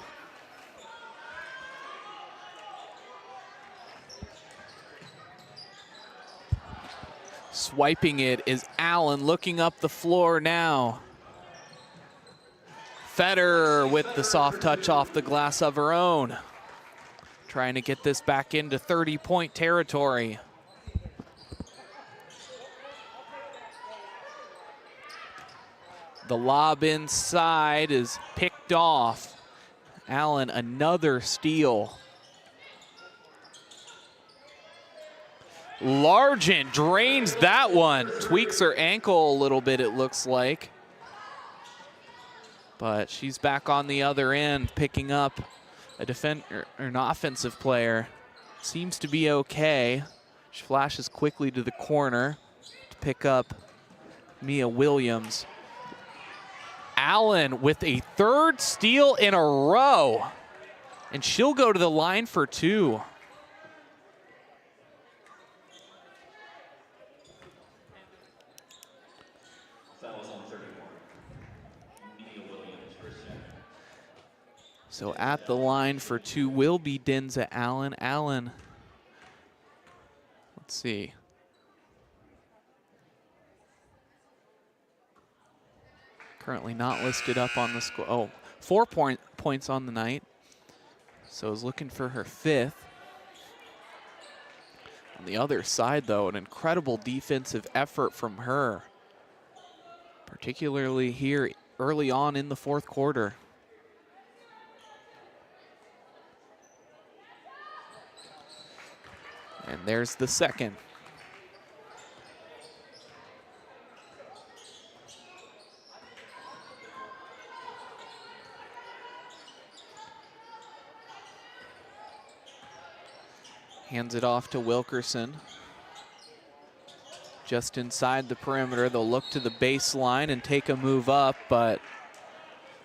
Swiping it is Allen, looking up the floor now. Federer with the soft touch off the glass of her own. Trying to get this back into 30-point territory. The lob inside is picked off. Allen, another steal. Largent drains that one. Tweaks her ankle a little bit, it looks like. But she's back on the other end, picking up an offensive player. Seems to be okay. She flashes quickly to the corner to pick up Mia Williams. Allen with a 3rd steal in a row, and she'll go to the line for 2. So at the line for 2 will be Denza Allen. Allen, let's see. Currently not listed up on the score. Oh, 4 points on the night. So is looking for her 5th. On the other side, though, an incredible defensive effort from her, particularly here early on in the 4th quarter. And there's the 2nd. Hands it off to Wilkerson. Just inside the perimeter, they'll look to the baseline and take a move up, but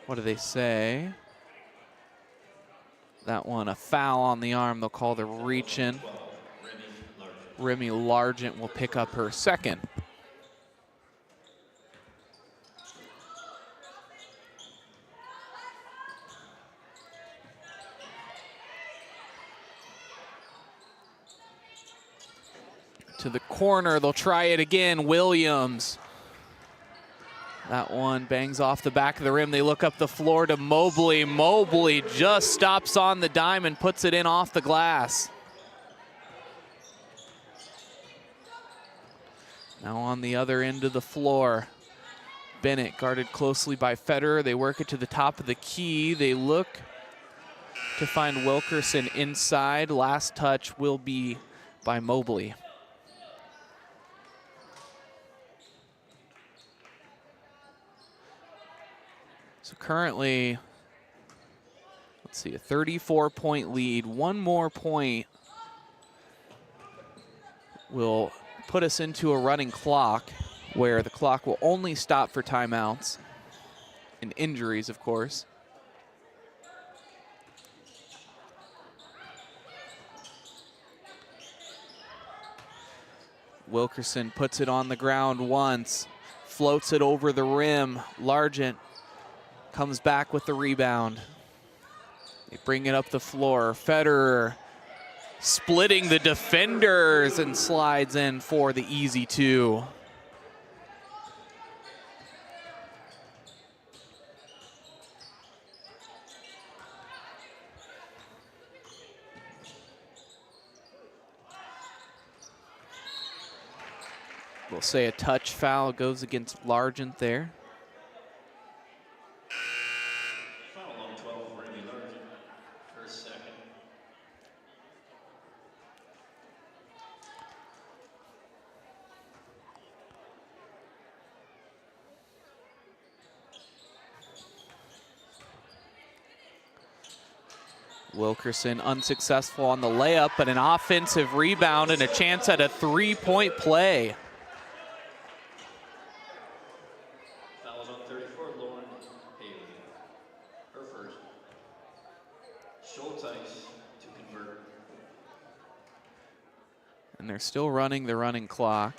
what do they say? That one, a foul on the arm. They'll call the reach in. Remy Largent will pick up her 2nd. To the corner, they'll try it again. Williams. That one bangs off the back of the rim. They look up the floor to Mobley. Mobley just stops on the dime and puts it in off the glass. Now on the other end of the floor, Bennett guarded closely by Federer. They work it to the top of the key. They look to find Wilkerson inside. Last touch will be by Mobley. So currently, let's see, a 34-point lead. One more point will put us into a running clock where the clock will only stop for timeouts and injuries, of course. Wilkerson puts it on the ground once, floats it over the rim. Largent comes back with the rebound. They bring it up the floor. Federer splitting the defenders and slides in for the easy two. We'll say a touch foul goes against Largent there. Foul on 12 for Randy Largent, first second. Wilkerson unsuccessful on the layup, but an offensive rebound and a chance at a three-point play. Fouls on 34, Lauren Haley. Her first. Schultz ice to convert. And they're still running the running clock.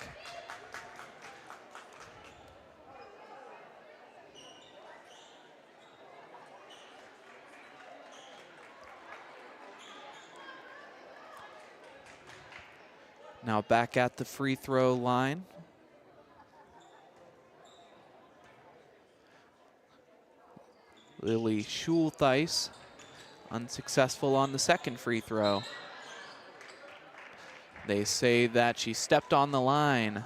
Now back at the free throw line. Lily Schultheis unsuccessful on the second free throw. They say that she stepped on the line.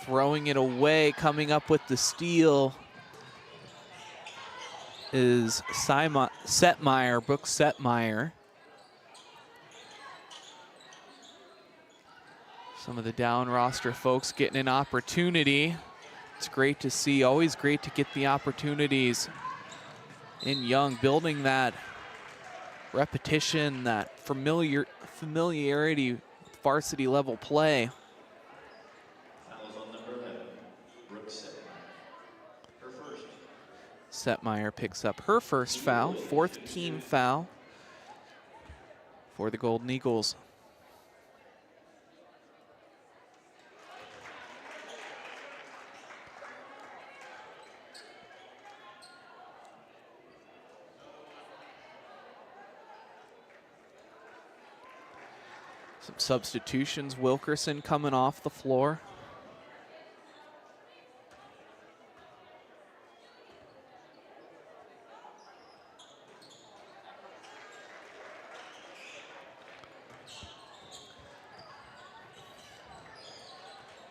Throwing it away, coming up with the steal is Setmeyer, Brooke Setmeyer. Some of the down roster folks getting an opportunity. It's great to see, always great to get the opportunities in Young, building that repetition, that familiarity with varsity level play. Setmeyer picks up her first foul, fourth team foul for the Golden Eagles. Some substitutions, Wilkerson coming off the floor.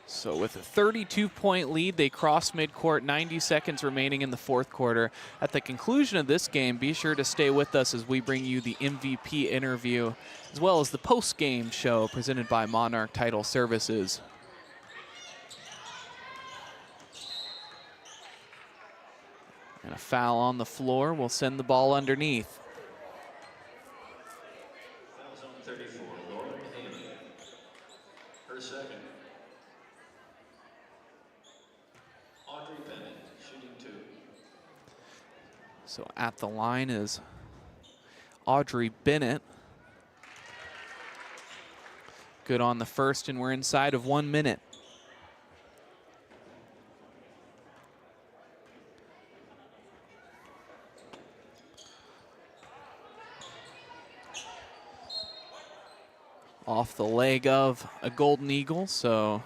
So with a 32-point lead, they cross midcourt, 90 seconds remaining in the fourth quarter. At the conclusion of this game, be sure to stay with us as we bring you the MVP interview, as well as the post-game show presented by Monarch Title Services. And a foul on the floor will send the ball underneath. Fouls on 34, Lauren Haley. Her second. Audrey Bennett, shooting two. So at the line is Audrey Bennett. Good on the first, and we're inside of 1 minute. off the leg of a Golden Eagle. So,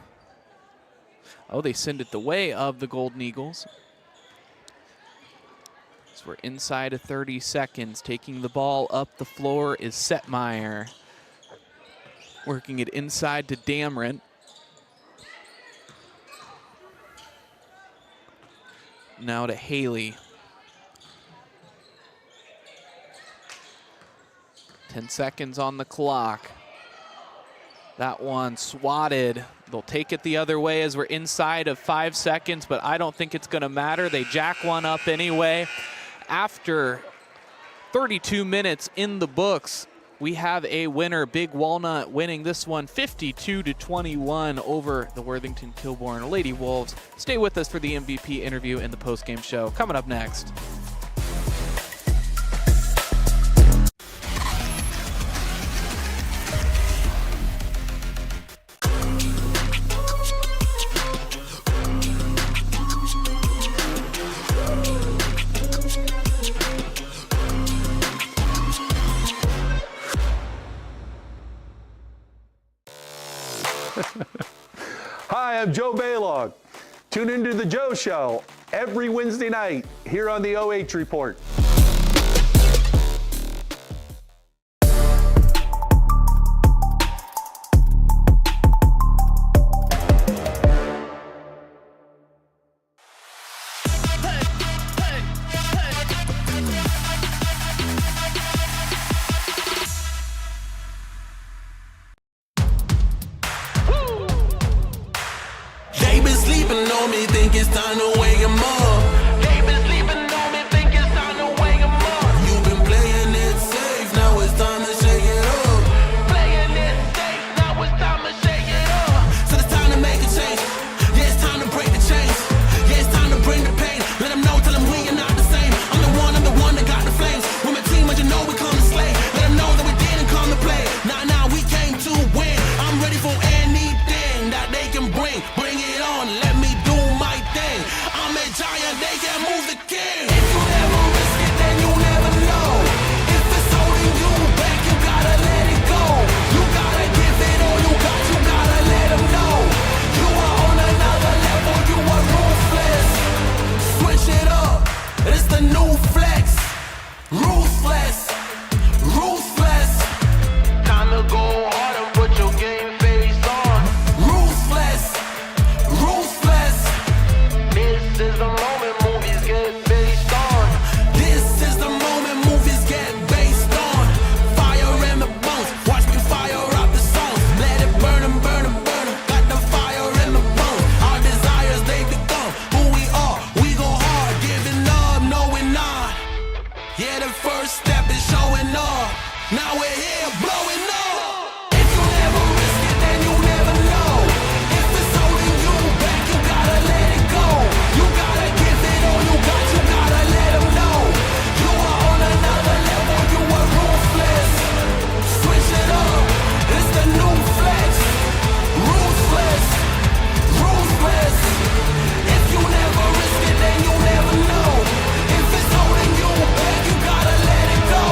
oh, they send it the way of the Golden Eagles. So we're inside of 30 seconds. Taking the ball up the floor is Setmeyer. Working it inside to Damrant. Now to Haley. 10 seconds on the clock. That one swatted. They'll take it the other way as we're inside of 5 seconds, but I don't think it's gonna matter. They jack one up anyway. After 32 minutes in the books, we have a winner. Big Walnut winning this one 52-21 over the Worthington Kilbourne Lady Wolves. Stay with us for the MVP interview and the postgame show coming up next. Hi, I'm Joe Baylog. Tune into The Joe Show every Wednesday night here on the OH Report. They been sleeping on me, think it's time to wake 'em up. They been sleeping on me, think it's time to wake 'em up. You've been playing it safe, now it's time to shake it up. Playing it safe, now it's time to shake it up. So it's time to make a change. Yeah, it's time to break the chains. Yeah, it's time to bring the pain. Let them know, tell them we are not the same. I'm the one that got the flames. With my team, but you know we come to slay. Let them know that we didn't come to play. Nah, we came to win. I'm ready for anything that they can bring. Bring it on, let me do my thing. I'm a giant, they can't move the king. If you never risk it, then you never know. If it's holding you back, you gotta let it go. You gotta give it all you gotta let them know. You are on another level, you are ruthless. Switch it up, it's the new flex. Ruthless, ruthless. Time to go hard and put your game face on. Ruthless, ruthless. This is the moment movies get based on. This is the moment movies get based on. Fire in the bones, watch me fire up the songs. Let it burn 'em, burn 'em, burn 'em. Got the fire in the bones. Our desires, they become who we are. We go hard, giving up, no we're not. Yeah, the first step is showing up. Now we're here blowing up. If you never risk it, then you never know. If it's holding you back, you gotta let it go. You gotta give it all you gotta let them know. You are on another level, you are ruthless. Switch it up, it's the new flex. Ruthless, ruthless. If you never risk it, then you never know. If it's holding you back, you gotta let it go.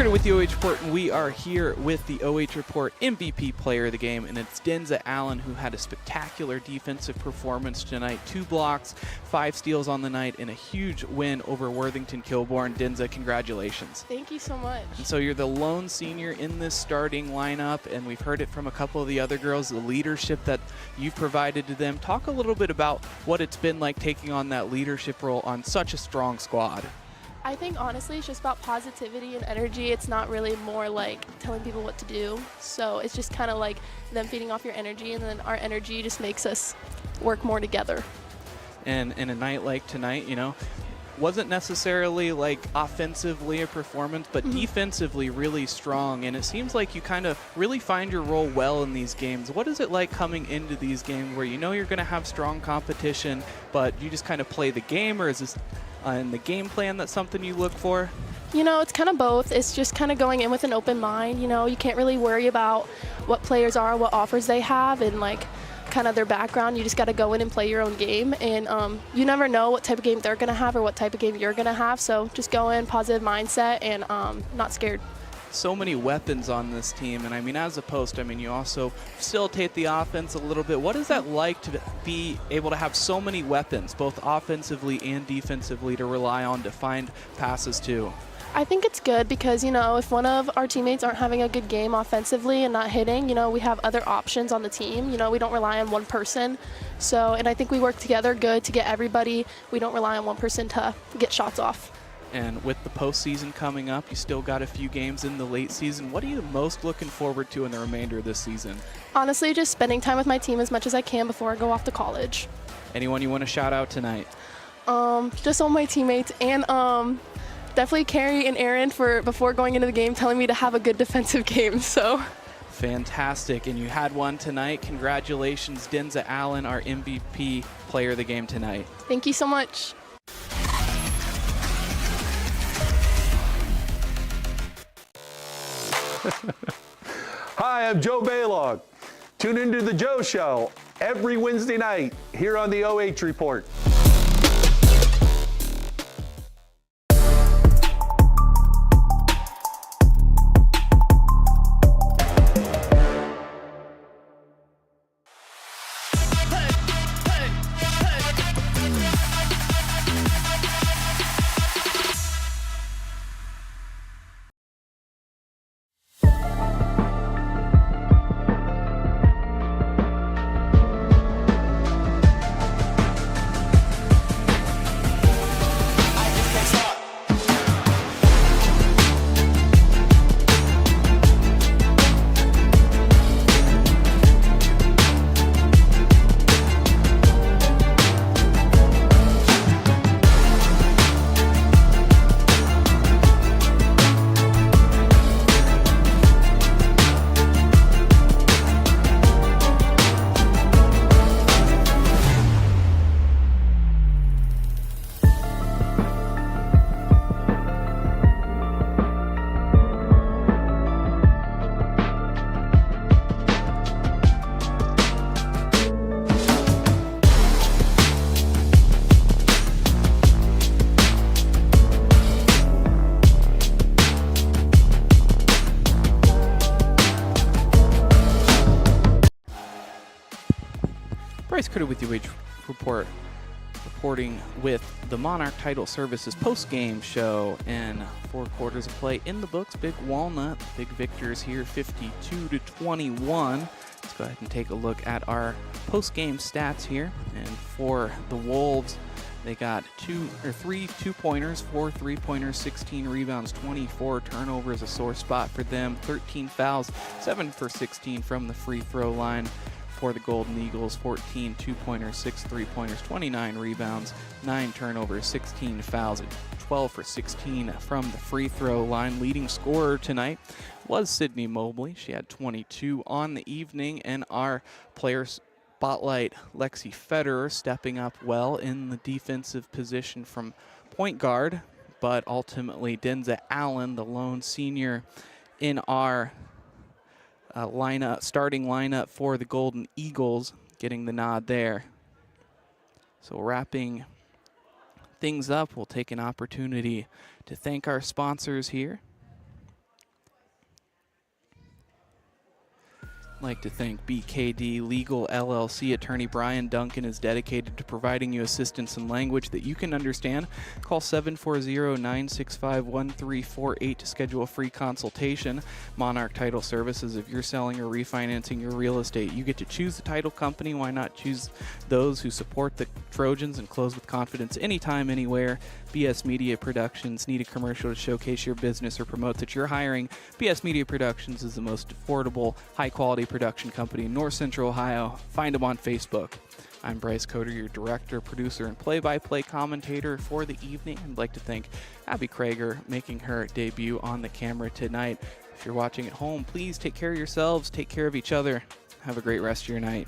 Coder with the OH Report, and we are here with the OH Report MVP player of the game, and it's Denza Allen, who had a spectacular defensive performance tonight. 2 blocks, 5 steals on the night, and a huge win over Worthington Kilbourne. Denza, congratulations. Thank you so much. And so you're the lone senior in this starting lineup, and we've heard it from a couple of the other girls, the leadership that you've provided to them. Talk a little bit about what it's been like taking on that leadership role on such a strong squad. I think honestly it's just about positivity and energy. It's not really more like telling people what to do. So it's just kind of like them feeding off your energy, and then our energy just makes us work more together. And in a night like tonight, you know, wasn't necessarily like offensively a performance, but defensively really strong. And it seems like you kind of really find your role well in these games. What is it like coming into these games where you know you're going to have strong competition, but you just kind of play the game, or is this in the game plan that's something you look for? You know, it's kind of both. It's just kind of going in with an open mind. You know, you can't really worry about what players are, what offers they have, and like kind of their background. You just got to go in and play your own game, and you never know what type of game they're going to have or what type of game you're going to have. So just go in, positive mindset, and not scared. So many weapons on this team, and I mean, as a post, I mean, you also facilitate the offense a little bit. What is that like to be able to have so many weapons, both offensively and defensively, to rely on to find passes to? I think it's good because, you know, if one of our teammates aren't having a good game offensively and not hitting, you know, we have other options on the team. You know, we don't rely on one person. So, and I think we work together good to get everybody. We don't rely on one person to get shots off. And with the postseason coming up, you still got a few games in the late season. What are you most looking forward to in the remainder of this season? Honestly, just spending time with my team as much as I can before I go off to college. Anyone you want to shout out tonight? Just all my teammates, and definitely Carrie and Aaron for before going into the game telling me to have a good defensive game. So fantastic, and you had one tonight. Congratulations, Denza Allen, our MVP player of the game tonight. Thank you so much. Hi, I'm Joe Baylog. Tune into The Joe Show every Wednesday night here on the OH Report. Bryce Coder with the OH Report, reporting with the Monarch Title Services post-game show, and 4 quarters of play in the books. Big Walnut, big victors here, 52-21. Let's go ahead and take a look at our post-game stats here. And for the Wolves, they got 3 two-pointers, 4 three-pointers, 16 rebounds, 24 turnovers, a sore spot for them, 13 fouls, 7 for 16 from the free throw line. For the Golden Eagles, 14 two-pointers, 6 three-pointers, 29 rebounds, 9 turnovers, 16 fouls, 12 for 16 from the free throw line. Leading scorer tonight was Sydney Mobley. She had 22 on the evening, and our player spotlight, Lexi Federer, stepping up well in the defensive position from point guard, but ultimately Denza Allen, the lone senior in our starting lineup for the Golden Eagles, getting the nod there. So wrapping things up, we'll take an opportunity to thank our sponsors here. I'd like to thank BKD Legal LLC. Attorney Brian Duncan is dedicated to providing you assistance in language that you can understand. Call 740-965-1348 to schedule a free consultation. Monarch Title Services. If you're selling or refinancing your real estate, you get to choose the title company. Why not choose those who support the Trojans and close with confidence anytime, anywhere? BS Media Productions. Need a commercial to showcase your business or promote that you're hiring? BS Media Productions is the most affordable, high-quality production company in North Central Ohio. Find them on Facebook. I'm Bryce Coder, your director, producer, and play-by-play commentator for the evening. I'd like to thank Abby Krager making her debut on the camera tonight. If you're watching at home, please take care of yourselves, take care of each other. Have a great rest of your night.